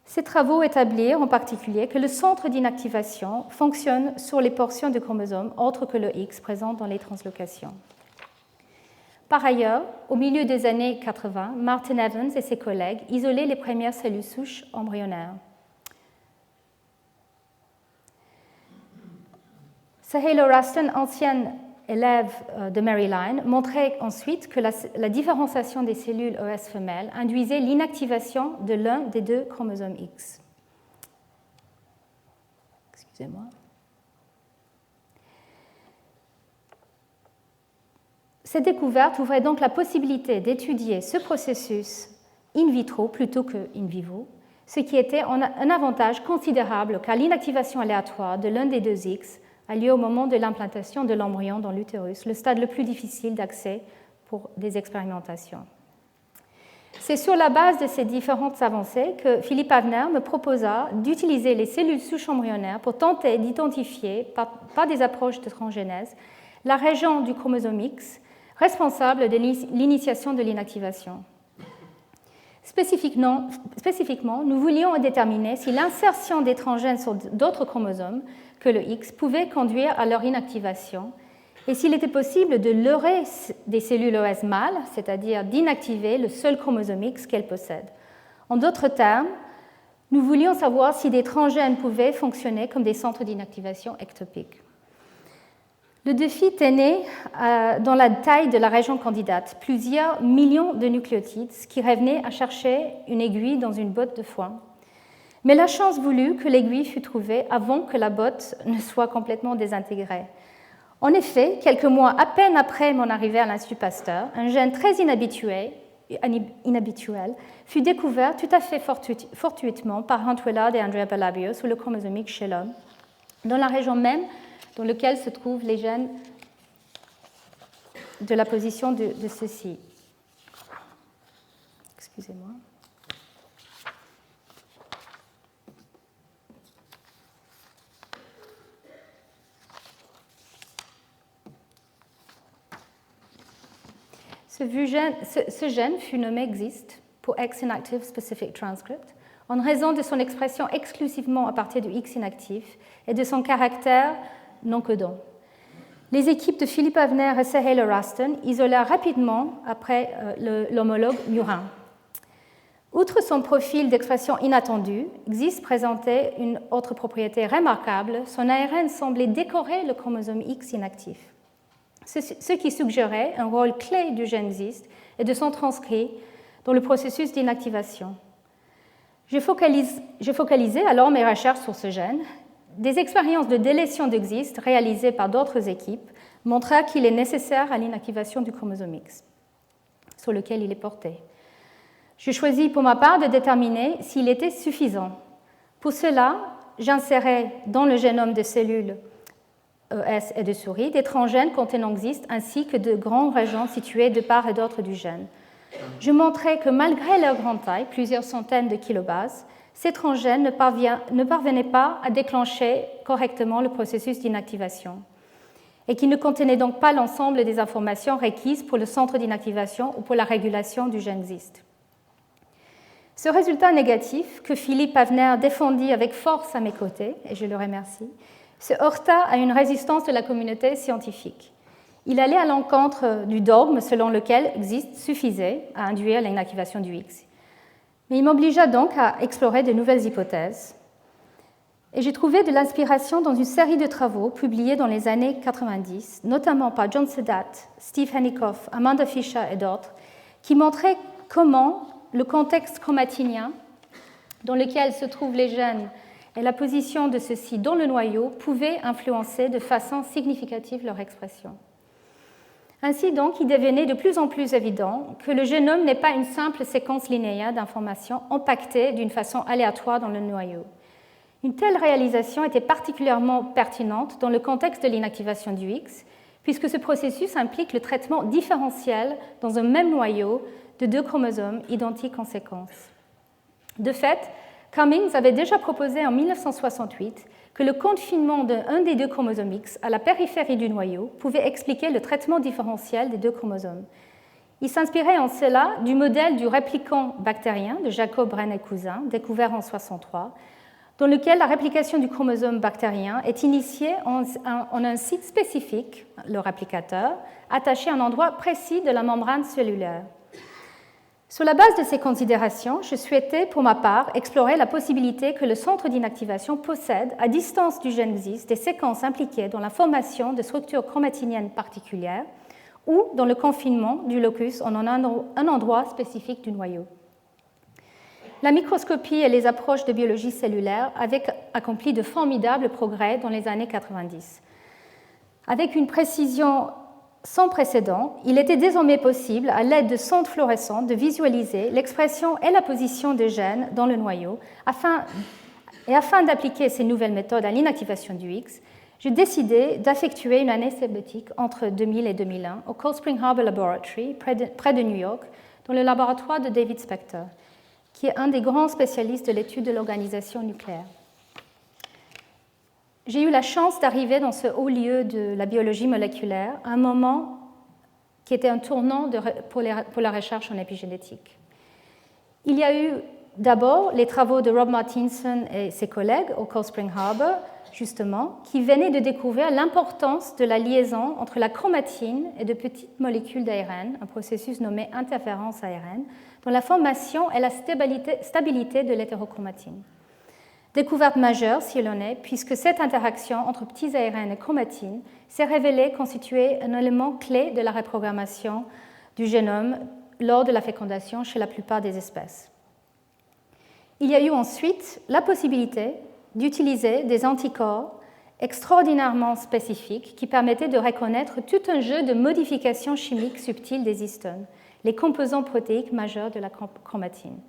Ces travaux établirent en particulier que le centre d'inactivation fonctionne sur les portions de chromosomes autres que le X présentes dans les translocations. Par ailleurs, au milieu des années 80, Martin Evans et ses collègues isolaient les premières cellules souches embryonnaires. Sahelo Ruston, ancienne élève de Maryline, montrait ensuite que la différenciation des cellules ES femelles induisait l'inactivation de l'un des deux chromosomes X. Excusez-moi. Cette découverte ouvrait donc la possibilité d'étudier ce processus in vitro plutôt que in vivo, ce qui était un avantage considérable car l'inactivation aléatoire de l'un des deux X a lieu au moment de l'implantation de l'embryon dans l'utérus, le stade le plus difficile d'accès pour des expérimentations. C'est sur la base de ces différentes avancées que Philippe Avner me proposa d'utiliser les cellules souches embryonnaires pour tenter d'identifier, par des approches de transgénèse, la région du chromosome X responsable de l'initiation de l'inactivation. Spécifiquement, nous voulions déterminer si l'insertion des transgènes sur d'autres chromosomes que le X pouvait conduire à leur inactivation et s'il était possible de leurrer des cellules OS mâles, c'est-à-dire d'inactiver le seul chromosome X qu'elles possèdent. En d'autres termes, nous voulions savoir si des transgènes pouvaient fonctionner comme des centres d'inactivation ectopiques. Le défi était né dans la taille de la région candidate, plusieurs millions de nucléotides, ce qui revenait à chercher une aiguille dans une botte de foin. Mais la chance voulut que l'aiguille fût trouvée avant que la botte ne soit complètement désintégrée. En effet, quelques mois à peine après mon arrivée à l'Institut Pasteur, un gène très inhabituel fut découvert tout à fait fortuitement par Hunt Willard et Andrea Bellabio sur le chromosomique chez l'homme, dans la région même dans laquelle se trouvent les gènes de la position de ceux-ci. Excusez-moi. Ce gène fut nommé XIST pour X Inactive Specific Transcript en raison de son expression exclusivement à partir du X inactif et de son caractère non codant. Les équipes de Philippe Avner et Sahela Raston isolèrent rapidement après l'homologue murin. Outre son profil d'expression inattendue, XIST présentait une autre propriété remarquable, son ARN semblait décorer le chromosome X inactif, ce qui suggérait un rôle clé du gène XIST et de son transcrit dans le processus d'inactivation. Je focalisais alors mes recherches sur ce gène. Des expériences de délétion de XIST réalisées par d'autres équipes montrèrent qu'il est nécessaire à l'inactivation du chromosome X, sur lequel il est porté. Je choisis pour ma part de déterminer s'il était suffisant. Pour cela, j'insérais dans le génome de cellules ES et de souris des transgènes contenant XIST ainsi que de grandes régions situées de part et d'autre du gène. Je montrais que malgré leur grande taille, plusieurs centaines de kilobases, ces transgènes ne parvenaient pas à déclencher correctement le processus d'inactivation et qui ne contenaient donc pas l'ensemble des informations requises pour le centre d'inactivation ou pour la régulation du gène XIST. Ce résultat négatif, que Philippe Avner défendit avec force à mes côtés, et je le remercie, se heurta à une résistance de la communauté scientifique. Il allait à l'encontre du dogme selon lequel XIST suffisait à induire l'inactivation du X. Mais il m'obligea donc à explorer de nouvelles hypothèses. Et j'ai trouvé de l'inspiration dans une série de travaux publiés dans les années 90, notamment par John Sedat, Steve Henikoff, Amanda Fisher et d'autres, qui montraient comment le contexte chromatinien dans lequel se trouvent les gènes et la position de ceux-ci dans le noyau pouvaient influencer de façon significative leur expression. Ainsi donc, il devenait de plus en plus évident que le génome n'est pas une simple séquence linéaire d'informations empaquetées d'une façon aléatoire dans le noyau. Une telle réalisation était particulièrement pertinente dans le contexte de l'inactivation du X, puisque ce processus implique le traitement différentiel dans un même noyau de deux chromosomes identiques en séquence. De fait, Cummings avait déjà proposé en 1968 que le confinement d'un des deux chromosomes X à la périphérie du noyau pouvait expliquer le traitement différentiel des deux chromosomes. Il s'inspirait en cela du modèle du réplicant bactérien de Jacob Brenn et cousin, découvert en 1963, dans lequel la réplication du chromosome bactérien est initiée en un site spécifique, le réplicateur, attaché à un endroit précis de la membrane cellulaire. Sur la base de ces considérations, je souhaitais, pour ma part, explorer la possibilité que le centre d'inactivation possède, à distance du gène XIST, des séquences impliquées dans la formation de structures chromatiniennes particulières ou dans le confinement du locus en un endroit spécifique du noyau. La microscopie et les approches de biologie cellulaire avaient accompli de formidables progrès dans les années 90. Avec une précision sans précédent, il était désormais possible, à l'aide de sondes fluorescentes, de visualiser l'expression et la position des gènes dans le noyau. Afin d'appliquer ces nouvelles méthodes à l'inactivation du X, j'ai décidé d'effectuer une année sabbatique entre 2000 et 2001 au Cold Spring Harbor Laboratory, près de New York, dans le laboratoire de David Spector, qui est un des grands spécialistes de l'étude de l'organisation nucléaire. J'ai eu la chance d'arriver dans ce haut lieu de la biologie moléculaire à un moment qui était un tournant pour la recherche en épigénétique. Il y a eu d'abord les travaux de Rob Martinson et ses collègues au Cold Spring Harbor, justement, qui venaient de découvrir l'importance de la liaison entre la chromatine et de petites molécules d'ARN, un processus nommé interférence ARN, dans la formation et la stabilité de l'hétérochromatine. Découverte majeure, si l'on est, puisque cette interaction entre petits ARN et chromatine s'est révélée constituer un élément clé de la reprogrammation du génome lors de la fécondation chez la plupart des espèces. Il y a eu ensuite la possibilité d'utiliser des anticorps extraordinairement spécifiques qui permettaient de reconnaître tout un jeu de modifications chimiques subtiles des histones, les composants protéiques majeurs de la chromatine.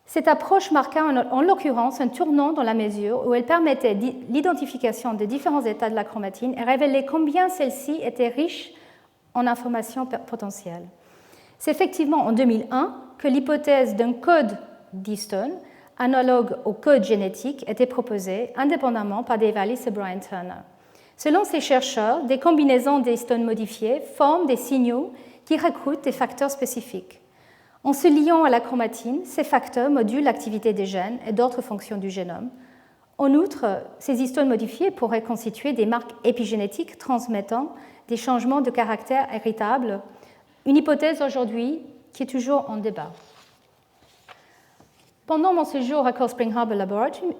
Cette approche marqua en l'occurrence un tournant dans la mesure où elle permettait l'identification des différents états de la chromatine et révélait combien celle-ci était riche en informations potentielles. C'est effectivement en 2001 que l'hypothèse d'un code d'histone analogue au code génétique était proposée indépendamment par Dave Alice et Brian Turner. Selon ces chercheurs, des combinaisons d'histones modifiées forment des signaux qui recrutent des facteurs spécifiques. En se liant à la chromatine, ces facteurs modulent l'activité des gènes et d'autres fonctions du génome. En outre, ces histones modifiées pourraient constituer des marques épigénétiques transmettant des changements de caractère héritables, une hypothèse aujourd'hui qui est toujours en débat. Pendant mon séjour à Cold Spring Harbor Laboratory,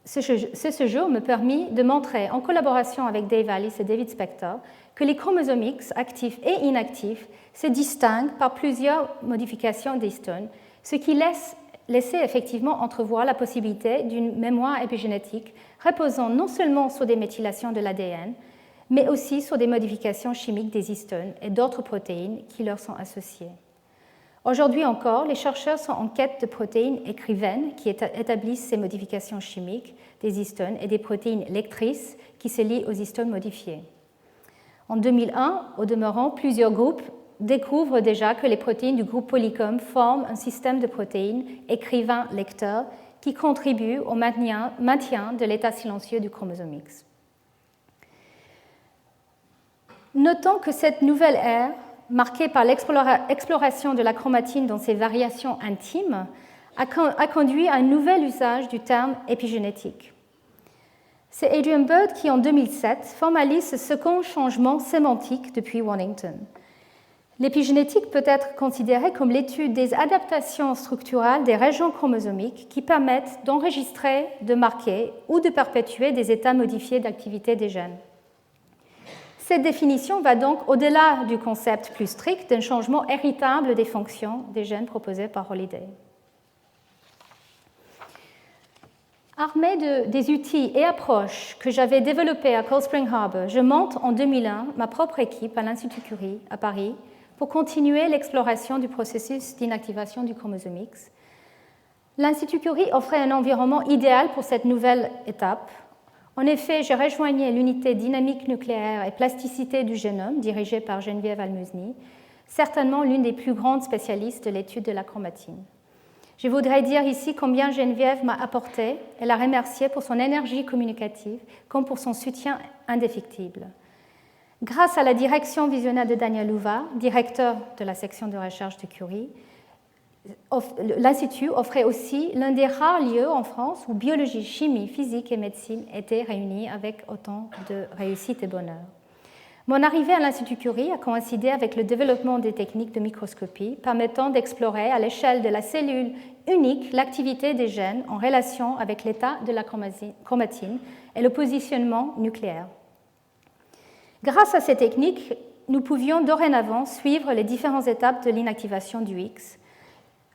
ce séjour me permit de montrer, en collaboration avec Dave Alice et David Spector, que les chromosomes X, actifs et inactifs, se distinguent par plusieurs modifications d'histones, ce qui laissait effectivement entrevoir la possibilité d'une mémoire épigénétique reposant non seulement sur des méthylations de l'ADN, mais aussi sur des modifications chimiques des histones et d'autres protéines qui leur sont associées. Aujourd'hui encore, les chercheurs sont en quête de protéines écrivaines qui établissent ces modifications chimiques des histones et des protéines lectrices qui se lient aux histones modifiées. En 2001, au demeurant, plusieurs groupes découvrent déjà que les protéines du groupe Polycom forment un système de protéines écrivains-lecteurs qui contribuent au maintien de l'état silencieux du chromosome X. Notons que cette nouvelle ère, marquée par l'exploration de la chromatine dans ses variations intimes, a conduit à un nouvel usage du terme épigénétique. C'est Adrian Bird qui, en 2007, formalise ce second changement sémantique depuis Waddington. L'épigénétique peut être considérée comme l'étude des adaptations structurales des régions chromosomiques qui permettent d'enregistrer, de marquer ou de perpétuer des états modifiés d'activité des gènes. Cette définition va donc au-delà du concept plus strict d'un changement héritable des fonctions des gènes proposés par Holliday. Armée des outils et approches que j'avais développés à Cold Spring Harbor, je monte en 2001 ma propre équipe à l'Institut Curie à Paris pour continuer l'exploration du processus d'inactivation du chromosome X. L'Institut Curie offrait un environnement idéal pour cette nouvelle étape. En effet, je rejoignais l'unité dynamique nucléaire et plasticité du génome, dirigée par Geneviève Almusny, certainement l'une des plus grandes spécialistes de l'étude de la chromatine. Je voudrais dire ici combien Geneviève m'a apporté et la remercier pour son énergie communicative comme pour son soutien indéfectible. Grâce à la direction visionnaire de Daniel Louva, directeur de la section de recherche de Curie, l'Institut offrait aussi l'un des rares lieux en France où biologie, chimie, physique et médecine étaient réunis avec autant de réussite et bonheur. Mon arrivée à l'Institut Curie a coïncidé avec le développement des techniques de microscopie permettant d'explorer à l'échelle de la cellule unique l'activité des gènes en relation avec l'état de la chromatine et le positionnement nucléaire. Grâce à ces techniques, nous pouvions dorénavant suivre les différentes étapes de l'inactivation du X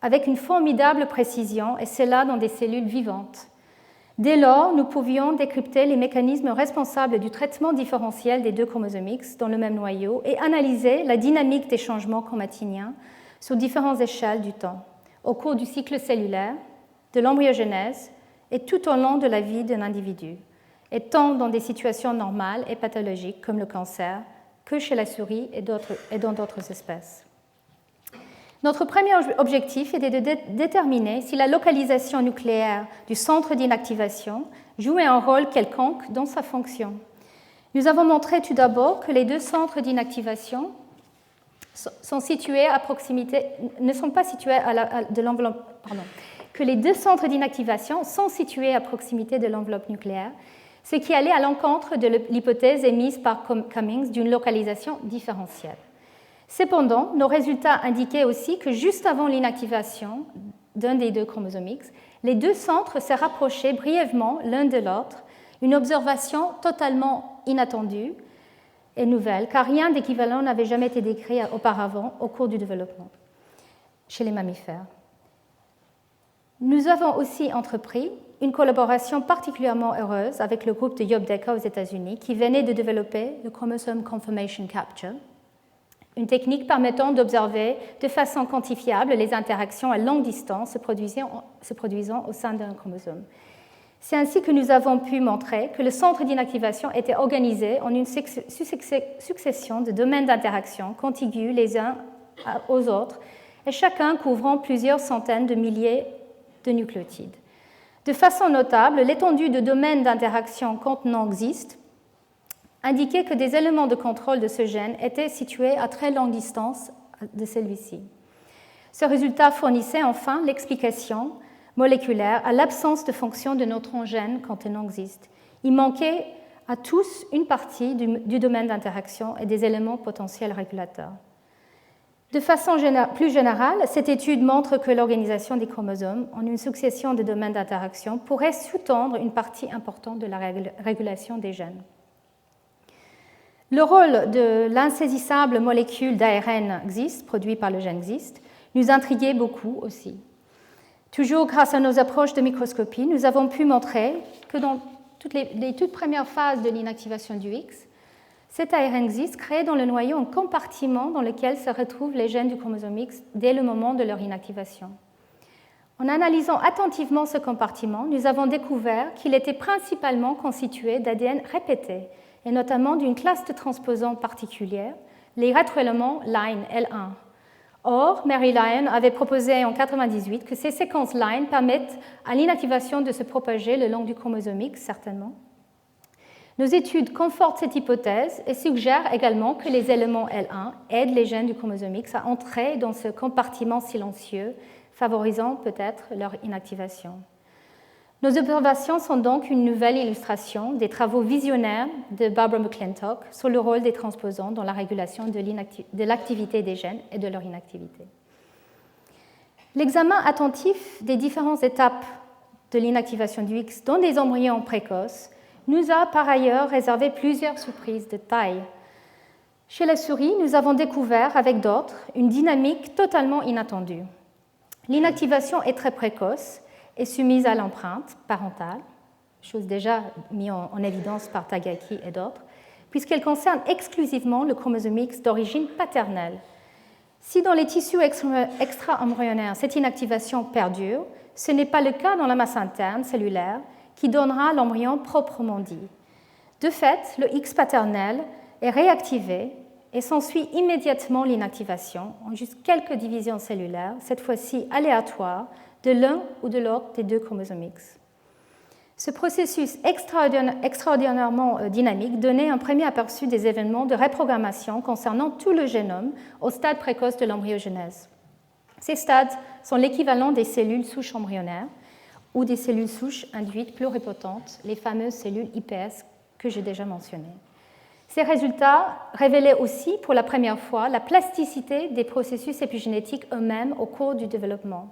avec une formidable précision, et cela dans des cellules vivantes. Dès lors, nous pouvions décrypter les mécanismes responsables du traitement différentiel des deux chromosomes X dans le même noyau et analyser la dynamique des changements chromatiniens sur différentes échelles du temps, au cours du cycle cellulaire, de l'embryogenèse et tout au long de la vie d'un individu, et tant dans des situations normales et pathologiques comme le cancer que chez la souris et dans d'autres espèces. Notre premier objectif était de déterminer si la localisation nucléaire du centre d'inactivation jouait un rôle quelconque dans sa fonction. Nous avons montré tout d'abord que les deux centres d'inactivation que les deux centres d'inactivation sont situés à proximité de l'enveloppe nucléaire, ce qui allait à l'encontre de l'hypothèse émise par Cummings d'une localisation différentielle. Cependant, nos résultats indiquaient aussi que juste avant l'inactivation d'un des deux chromosomes X, les deux centres se rapprochaient brièvement l'un de l'autre, une observation totalement inattendue et nouvelle, car rien d'équivalent n'avait jamais été décrit auparavant au cours du développement chez les mammifères. Nous avons aussi entrepris une collaboration particulièrement heureuse avec le groupe de Job Decker aux États-Unis qui venait de développer le chromosome conformation capture, une technique permettant d'observer de façon quantifiable les interactions à longue distance se produisant au sein d'un chromosome. C'est ainsi que nous avons pu montrer que le centre d'inactivation était organisé en une succession de domaines d'interaction contigus les uns aux autres, et chacun couvrant plusieurs centaines de milliers de nucléotides. De façon notable, l'étendue de domaines d'interaction contenant XIST indiquait que des éléments de contrôle de ce gène étaient situés à très longue distance de celui-ci. Ce résultat fournissait enfin l'explication moléculaire à l'absence de fonction de neutrons gènes contenant XIST. Il manquait à tous une partie du domaine d'interaction et des éléments potentiels régulateurs. De façon plus générale, cette étude montre que l'organisation des chromosomes en une succession de domaines d'interaction pourrait sous-tendre une partie importante de la régulation des gènes. Le rôle de l'insaisissable molécule d'ARN XIST, produit par le gène XIST, nous intriguait beaucoup aussi. Toujours grâce à nos approches de microscopie, nous avons pu montrer que dans les toutes premières phases de l'inactivation du X, cet ARN XIST crée dans le noyau un compartiment dans lequel se retrouvent les gènes du chromosome X dès le moment de leur inactivation. En analysant attentivement ce compartiment, nous avons découvert qu'il était principalement constitué d'ADN répétés, et notamment d'une classe de transposants particulière, les rétroéléments line L1. Or, Mary Lyon avait proposé en 1998 que ces séquences line permettent à l'inactivation de se propager le long du chromosome X, certainement. Nos études confortent cette hypothèse et suggèrent également que les éléments L1 aident les gènes du chromosome X à entrer dans ce compartiment silencieux, favorisant peut-être leur inactivation. Nos observations sont donc une nouvelle illustration des travaux visionnaires de Barbara McClintock sur le rôle des transposants dans la régulation de l'activité des gènes et de leur inactivité. L'examen attentif des différentes étapes de l'inactivation du X dans des embryons précoces nous a par ailleurs réservé plusieurs surprises de taille. Chez la souris, nous avons découvert avec d'autres une dynamique totalement inattendue. L'inactivation est très précoce et soumise à l'empreinte parentale, chose déjà mise en évidence par Tagaki et d'autres, puisqu'elle concerne exclusivement le chromosome X d'origine paternelle. Si dans les tissus extra-embryonnaires cette inactivation perdure, ce n'est pas le cas dans la masse interne cellulaire qui donnera l'embryon proprement dit. De fait, le X paternel est réactivé et s'ensuit immédiatement l'inactivation en juste quelques divisions cellulaires, cette fois-ci aléatoires, de l'un ou de l'autre des deux chromosomes X. Ce processus extraordinairement dynamique donnait un premier aperçu des événements de reprogrammation concernant tout le génome au stade précoce de l'embryogenèse. Ces stades sont l'équivalent des cellules souches embryonnaires ou des cellules souches induites pluripotentes, les fameuses cellules iPS que j'ai déjà mentionnées. Ces résultats révélaient aussi pour la première fois la plasticité des processus épigénétiques eux-mêmes au cours du développement.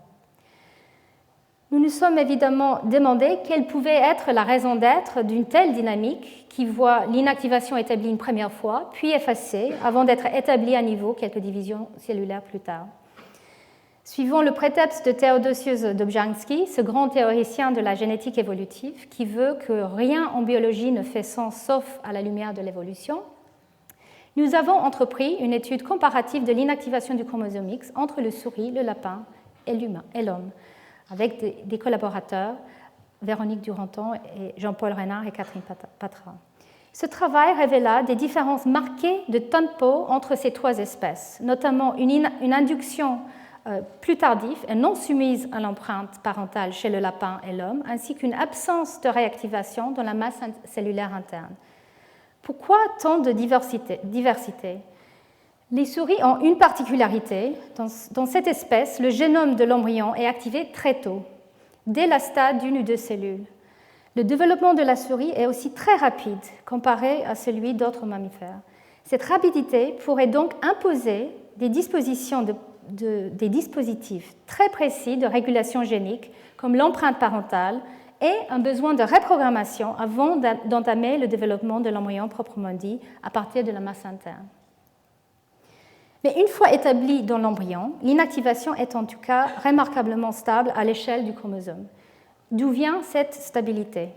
Nous nous sommes évidemment demandé quelle pouvait être la raison d'être d'une telle dynamique qui voit l'inactivation établie une première fois, puis effacée, avant d'être établie à nouveau quelques divisions cellulaires plus tard. Suivant le prétexte de Theodosius Dobzhansky, ce grand théoricien de la génétique évolutive qui veut que rien en biologie ne fait sens sauf à la lumière de l'évolution, nous avons entrepris une étude comparative de l'inactivation du chromosome X entre le souris, le lapin et l'homme, avec des collaborateurs, Véronique Duranton et Jean-Paul Renard et Catherine Patra. Ce travail révéla des différences marquées de tempo entre ces trois espèces, notamment une induction plus tardive et non soumise à l'empreinte parentale chez le lapin et l'homme, ainsi qu'une absence de réactivation dans la masse cellulaire interne. Pourquoi tant de diversité ? Les souris ont une particularité. Dans cette espèce, le génome de l'embryon est activé très tôt, dès la stade d'une ou deux cellules. Le développement de la souris est aussi très rapide comparé à celui d'autres mammifères. Cette rapidité pourrait donc imposer des dispositions des dispositifs très précis de régulation génique, comme l'empreinte parentale, et un besoin de reprogrammation avant d'entamer le développement de l'embryon proprement dit à partir de la masse interne. Mais une fois établie dans l'embryon, l'inactivation est en tout cas remarquablement stable à l'échelle du chromosome. D'où vient cette stabilité?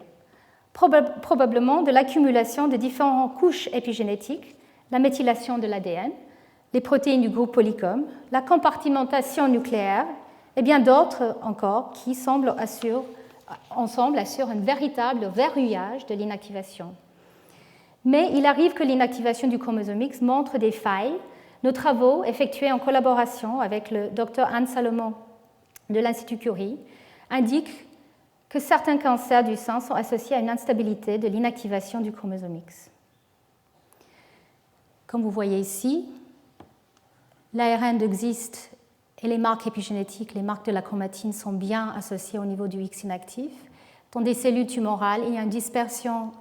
Probablement de l'accumulation de différentes couches épigénétiques, la méthylation de l'ADN, les protéines du groupe polycom, la compartimentation nucléaire et bien d'autres encore qui ensemble assurent un véritable verrouillage de l'inactivation. Mais il arrive que l'inactivation du chromosome X montre des failles. Nos travaux, effectués en collaboration avec le Dr Anne Salomon de l'Institut Curie, indiquent que certains cancers du sein sont associés à une instabilité de l'inactivation du chromosome X. Comme vous voyez ici, l'ARN existe et les marques épigénétiques, les marques de la chromatine, sont bien associées au niveau du X inactif. Dans des cellules tumorales, il y a une dispersion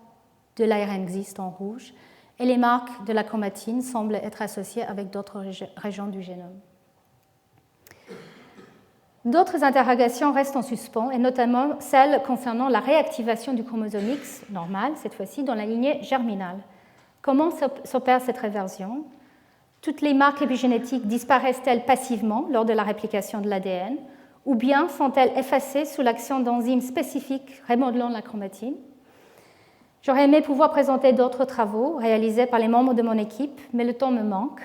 de l'ARN existe en rouge, et les marques de la chromatine semblent être associées avec d'autres régions du génome. D'autres interrogations restent en suspens, et notamment celles concernant la réactivation du chromosome X normal, cette fois-ci dans la lignée germinale. Comment s'opère cette réversion? Toutes les marques épigénétiques disparaissent-elles passivement lors de la réplication de l'ADN, ou bien sont-elles effacées sous l'action d'enzymes spécifiques remodelant la chromatine? J'aurais aimé pouvoir présenter d'autres travaux réalisés par les membres de mon équipe, mais le temps me manque.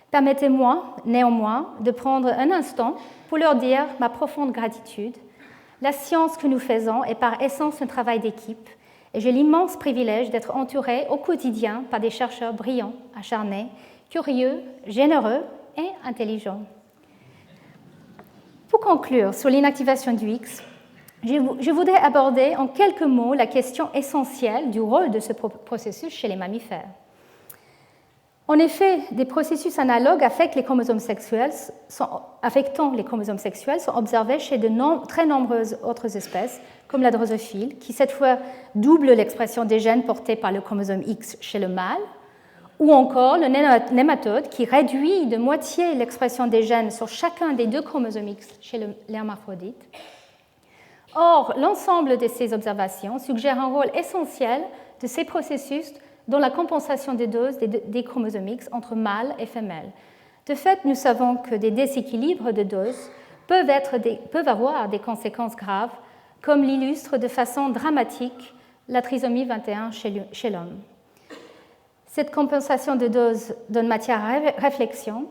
Permettez-moi, néanmoins, de prendre un instant pour leur dire ma profonde gratitude. La science que nous faisons est par essence un travail d'équipe, et j'ai l'immense privilège d'être entourée au quotidien par des chercheurs brillants, acharnés, curieux, généreux et intelligents. Pour conclure sur l'inactivation du X, je voudrais aborder en quelques mots la question essentielle du rôle de ce processus chez les mammifères. En effet, des processus analogues affectant les chromosomes sexuels sont observés chez de très nombreuses autres espèces, comme la drosophile, qui cette fois double l'expression des gènes portés par le chromosome X chez le mâle, ou encore le nématode, qui réduit de moitié l'expression des gènes sur chacun des deux chromosomes X chez l'hermaphrodite. Or, l'ensemble de ces observations suggère un rôle essentiel de ces processus dans la compensation des doses des chromosomes X entre mâles et femelles. De fait, nous savons que des déséquilibres de doses peuvent avoir des conséquences graves, comme l'illustre de façon dramatique la trisomie 21 chez l'homme. Cette compensation de doses donne matière à réflexion.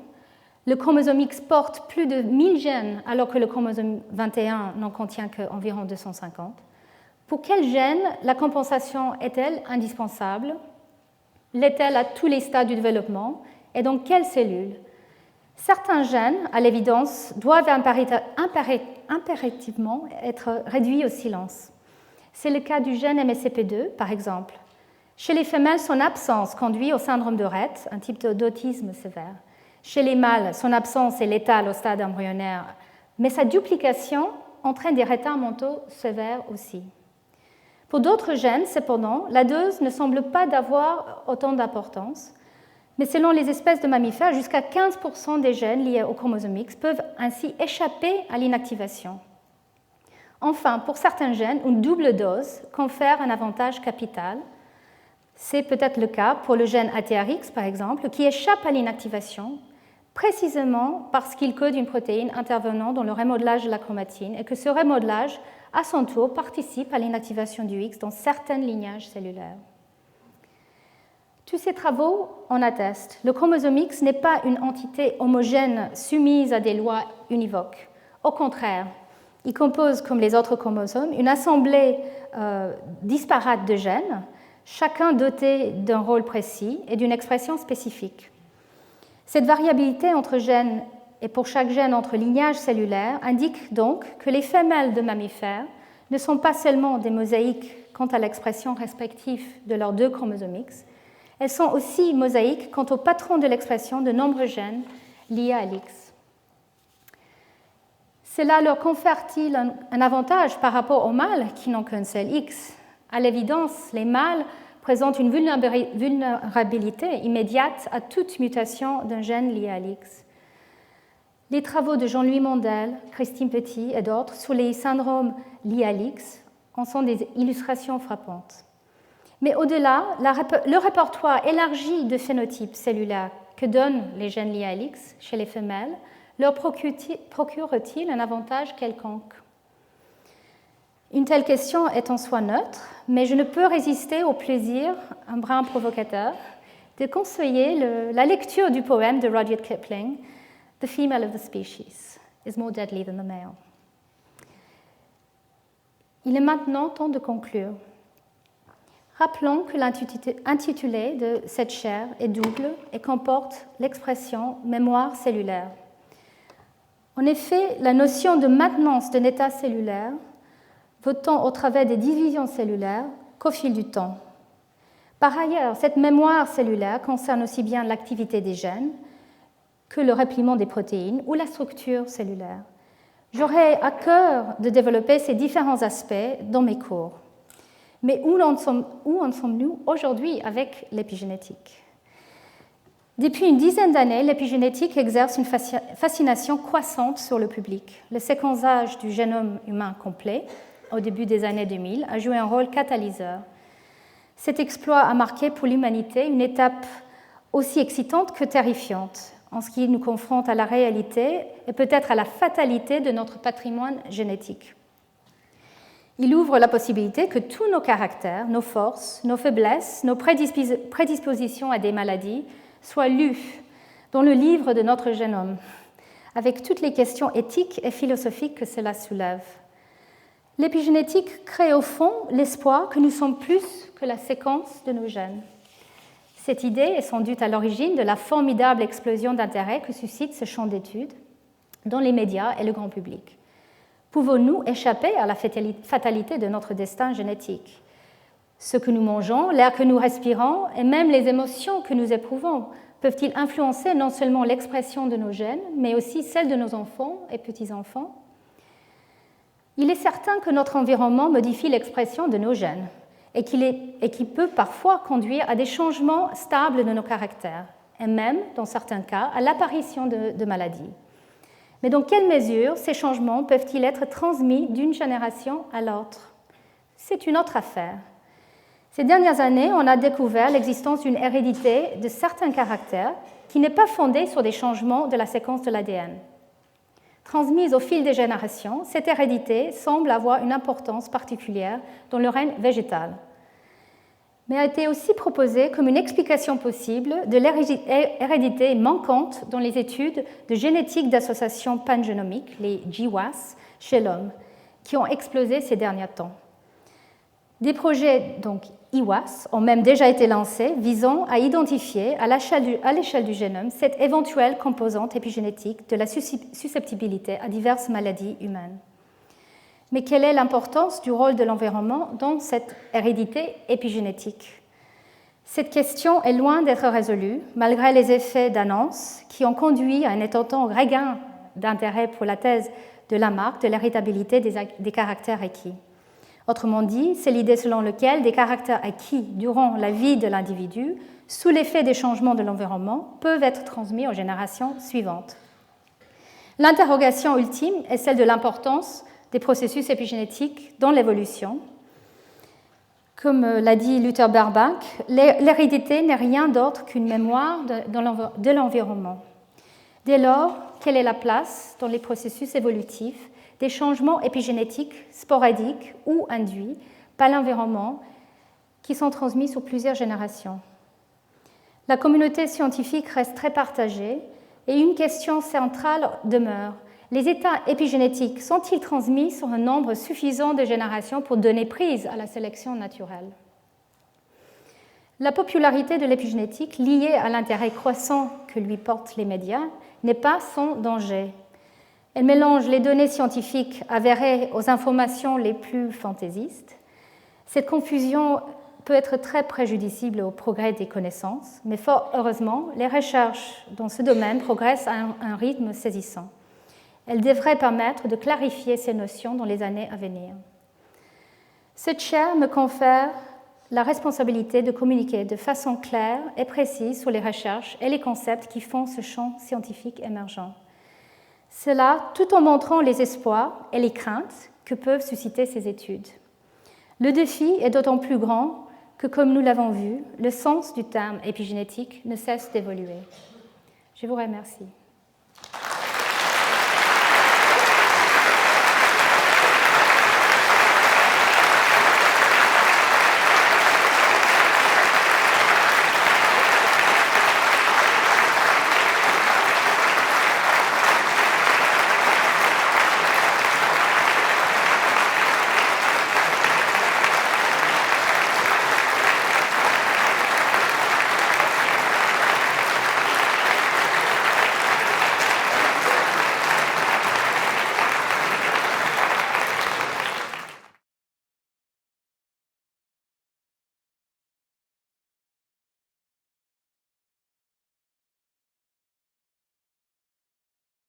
Le chromosome X porte plus de 1000 gènes, alors que le chromosome 21 n'en contient qu'environ 250. Pour quels gènes la compensation est-elle indispensable? L'est-elle à tous les stades du développement? Et dans quelles cellules? Certains gènes, à l'évidence, doivent impérativement être réduits au silence. C'est le cas du gène MSCP2, par exemple. Chez les femelles, son absence conduit au syndrome de Rett, un type d'autisme sévère. Chez les mâles, son absence est létale au stade embryonnaire, mais sa duplication entraîne des retards mentaux sévères aussi. Pour d'autres gènes, cependant, la dose ne semble pas d'avoir autant d'importance, mais selon les espèces de mammifères, jusqu'à 15% des gènes liés au chromosome X peuvent ainsi échapper à l'inactivation. Enfin, pour certains gènes, une double dose confère un avantage capital. C'est peut-être le cas pour le gène ATRX, par exemple, qui échappe à l'inactivation, précisément parce qu'il code une protéine intervenant dans le remodelage de la chromatine et que ce remodelage, à son tour, participe à l'inactivation du X dans certains lignages cellulaires. Tous ces travaux en attestent. Le chromosome X n'est pas une entité homogène soumise à des lois univoques. Au contraire, il compose, comme les autres chromosomes, une assemblée disparate de gènes, chacun doté d'un rôle précis et d'une expression spécifique. Cette variabilité entre gènes et pour chaque gène entre lignages cellulaires indique donc que les femelles de mammifères ne sont pas seulement des mosaïques quant à l'expression respective de leurs deux chromosomes X, elles sont aussi mosaïques quant au patron de l'expression de nombreux gènes liés à l'X. Cela leur confère-t-il un avantage par rapport aux mâles qui n'ont qu'un seul X? À l'évidence, les mâles présentent une vulnérabilité immédiate à toute mutation d'un gène lié à l'X. les travaux de Jean-Louis Mondel, Christine Petit et d'autres sur les syndromes liés à l'X en sont des illustrations frappantes. Mais au-delà, le répertoire élargi de phénotypes cellulaires que donnent les gènes liés à l'X chez les femelles leur procure-t-il un avantage quelconque? Une telle question est en soi neutre, mais je ne peux résister au plaisir, un brin provocateur, de conseiller la lecture du poème de Rudyard Kipling, The female of the species is more deadly than the male. Il est maintenant temps de conclure. Rappelons que l'intitulé de cette chaire est double et comporte l'expression mémoire cellulaire. En effet, la notion de maintenance d'un état cellulaire vaut tant au travers des divisions cellulaires qu'au fil du temps. Par ailleurs, cette mémoire cellulaire concerne aussi bien l'activité des gènes que le repliement des protéines ou la structure cellulaire. J'aurai à cœur de développer ces différents aspects dans mes cours. Mais où en sommes-nous aujourd'hui avec l'épigénétique? Depuis une dizaine d'années, l'épigénétique exerce une fascination croissante sur le public. Le séquençage du génome humain complet, au début des années 2000, a joué un rôle catalyseur. Cet exploit a marqué pour l'humanité une étape aussi excitante que terrifiante, en ce qui nous confronte à la réalité et peut-être à la fatalité de notre patrimoine génétique. Il ouvre la possibilité que tous nos caractères, nos forces, nos faiblesses, nos prédispositions à des maladies soient lus dans le livre de notre génome, avec toutes les questions éthiques et philosophiques que cela soulève. L'épigénétique crée au fond l'espoir que nous sommes plus que la séquence de nos gènes. Cette idée est sans doute à l'origine de la formidable explosion d'intérêt que suscite ce champ d'études dans les médias et le grand public. Pouvons-nous échapper à la fatalité de notre destin génétique? Ce que nous mangeons, l'air que nous respirons et même les émotions que nous éprouvons peuvent-ils influencer non seulement l'expression de nos gènes, mais aussi celle de nos enfants et petits-enfants? Il est certain que notre environnement modifie l'expression de nos gènes et qui peut parfois conduire à des changements stables de nos caractères et même, dans certains cas, à l'apparition de maladies. Mais dans quelle mesure ces changements peuvent-ils être transmis d'une génération à l'autre? C'est une autre affaire. Ces dernières années, on a découvert l'existence d'une hérédité de certains caractères qui n'est pas fondée sur des changements de la séquence de l'ADN. Transmise au fil des générations, cette hérédité semble avoir une importance particulière dans le règne végétal, mais a été aussi proposée comme une explication possible de l'hérédité manquante dans les études de génétique d'association pangénomique, les GWAS, chez l'homme, qui ont explosé ces derniers temps. Des projets, donc IWAS, ont même déjà été lancés visant à identifier à l'échelle du génome cette éventuelle composante épigénétique de la susceptibilité à diverses maladies humaines. Mais quelle est l'importance du rôle de l'environnement dans cette hérédité épigénétique? Cette question est loin d'être résolue, malgré les effets d'annonce qui ont conduit à un étonnant regain d'intérêt pour la thèse de Lamarck de l'héritabilité des caractères acquis. Autrement dit, c'est l'idée selon laquelle des caractères acquis durant la vie de l'individu, sous l'effet des changements de l'environnement, peuvent être transmis aux générations suivantes. L'interrogation ultime est celle de l'importance des processus épigénétiques dans l'évolution. Comme l'a dit Luther Burbank, l'hérédité n'est rien d'autre qu'une mémoire de l'environnement. Dès lors, quelle est la place dans les processus évolutifs des changements épigénétiques sporadiques ou induits par l'environnement qui sont transmis sur plusieurs générations? La communauté scientifique reste très partagée et une question centrale demeure. Les états épigénétiques sont-ils transmis sur un nombre suffisant de générations pour donner prise à la sélection naturelle? La popularité de l'épigénétique, liée à l'intérêt croissant que lui portent les médias, n'est pas sans danger. Elle mélange les données scientifiques avérées aux informations les plus fantaisistes. Cette confusion peut être très préjudiciable au progrès des connaissances, mais fort heureusement, les recherches dans ce domaine progressent à un rythme saisissant. Elles devraient permettre de clarifier ces notions dans les années à venir. Cette chaire me confère la responsabilité de communiquer de façon claire et précise sur les recherches et les concepts qui font ce champ scientifique émergent. Cela tout en montrant les espoirs et les craintes que peuvent susciter ces études. Le défi est d'autant plus grand que, comme nous l'avons vu, le sens du terme épigénétique ne cesse d'évoluer. Je vous remercie.